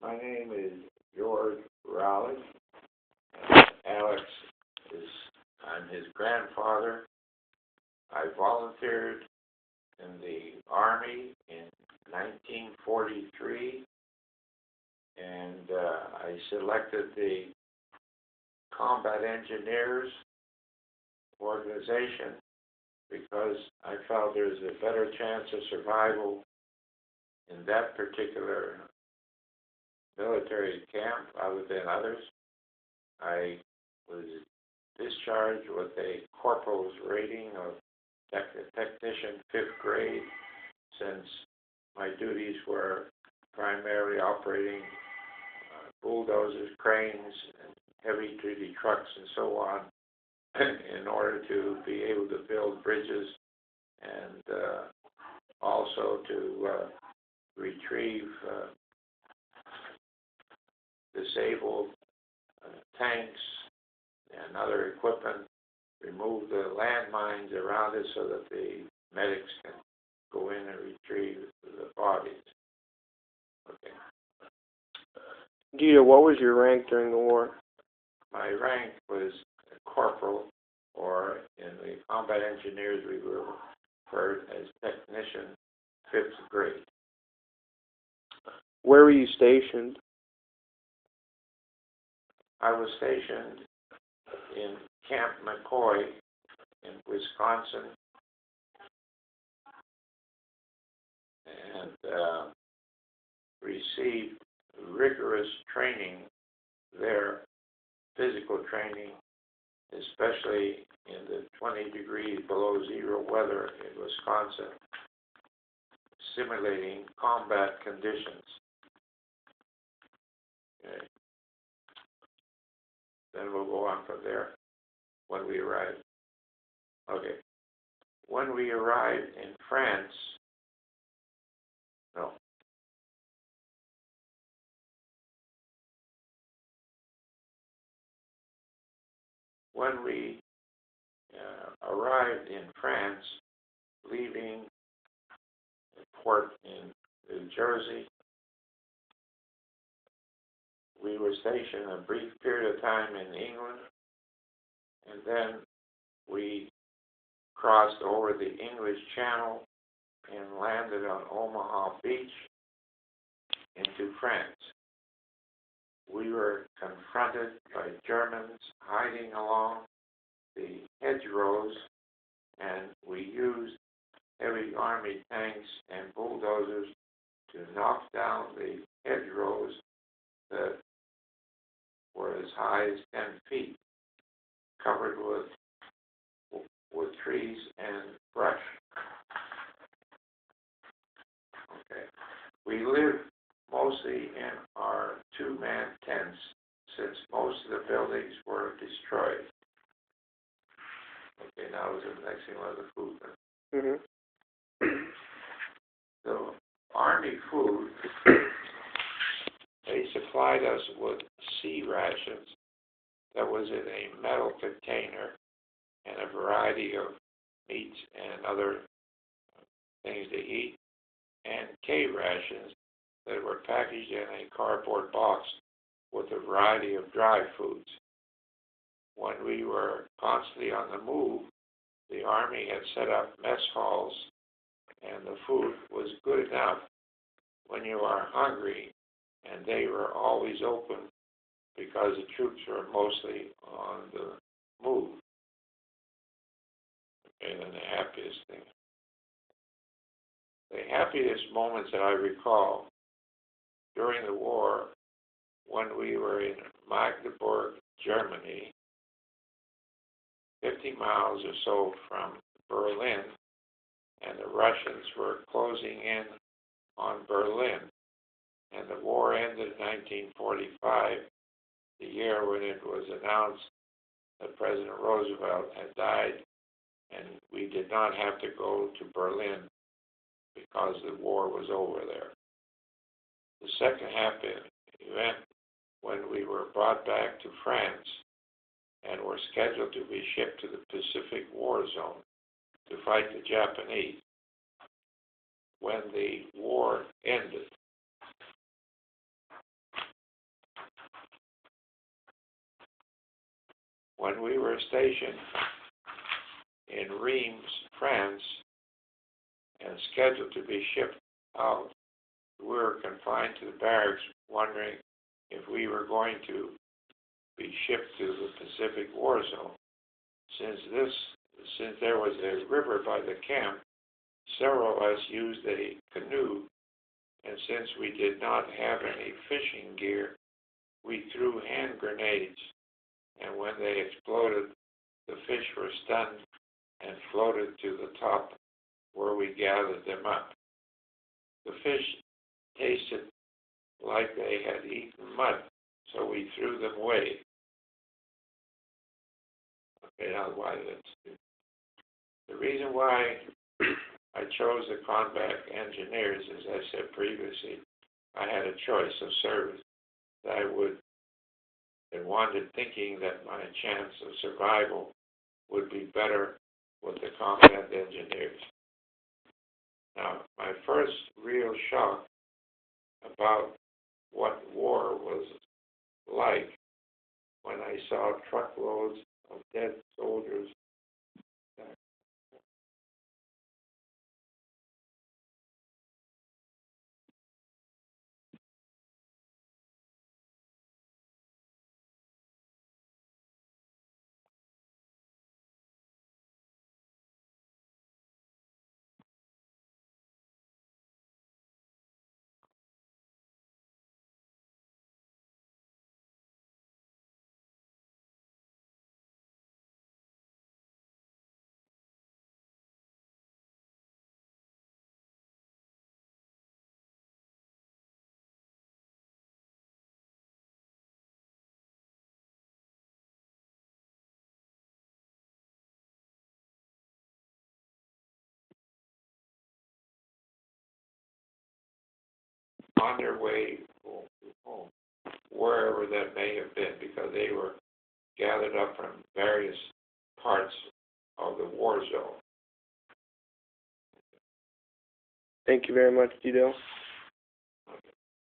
My name is George Rowley. Alex is, I'm his grandfather. I volunteered in the Army in 1943, and I selected the Combat Engineers organization because I felt there's a better chance of survival in that particular military camp other than others. I was discharged with a corporal's rating of technician 5th grade, since my duties were primarily operating bulldozers, cranes, and heavy-duty trucks and so on in order to be able to build bridges and also to retrieve disabled tanks and other equipment, remove the landmines around it so that the medics can go in and retrieve the bodies. Okay. Gita, what was your rank during the war? My rank was corporal, or in the combat engineers we were referred as technician 5th grade. Where were you stationed? I was stationed in Camp McCoy in Wisconsin, and received rigorous training there, physical training, especially in the 20 degrees below zero weather in Wisconsin, simulating combat conditions. Okay. Then we'll go on from there when we arrived. Okay. When we arrived in France, no. When we arrived in France, leaving a port in New Jersey, we were stationed a brief period of time in England, and then we crossed over the English Channel and landed on Omaha Beach into France. We were confronted by Germans hiding along the hedgerows, and we used heavy army tanks and bulldozers to knock down the hedgerows that were as high as 10 feet, covered with trees and brush. Okay. We lived mostly in our two-man tents, since most of the buildings were destroyed. Okay, now the next thing was the food. Mm-hmm. The Army food, they supplied us with sea rations that was in a metal container, and a variety of meats and other things to eat, and K rations that were packaged in a cardboard box with a variety of dry foods. When we were constantly on the move, the Army had set up mess halls, and the food was good enough when you are hungry, and they were always open because the troops were mostly on the move. And then the happiest thing. The happiest moments that I recall during the war, when we were in Magdeburg, Germany, 50 miles or so from Berlin, and the Russians were closing in on Berlin. And the war ended in 1945, the year when it was announced that President Roosevelt had died, and we did not have to go to Berlin because the war was over there. The second happy event, when we were brought back to France and were scheduled to be shipped to the Pacific War Zone to fight the Japanese. When the war ended, When we were stationed in Reims, France, and scheduled to be shipped out, we were confined to the barracks, wondering if we were going to be shipped to the Pacific War Zone. Since there was a river by the camp, several of us used a canoe, and since we did not have any fishing gear, we threw hand grenades, and when they exploded, the fish were stunned and floated to the top where we gathered them up. The fish tasted like they had eaten mud, so we threw them away. Okay, now why that's the reason why I chose the combat engineers, as I said previously. I had a choice of service that I would and wanted, thinking that my chance of survival would be better with the combat engineers. Now, my first real shock about what war was like when I saw truckloads of dead soldiers on their way home, wherever that may have been, because they were gathered up from various parts of the war zone. Thank you very much, Tito.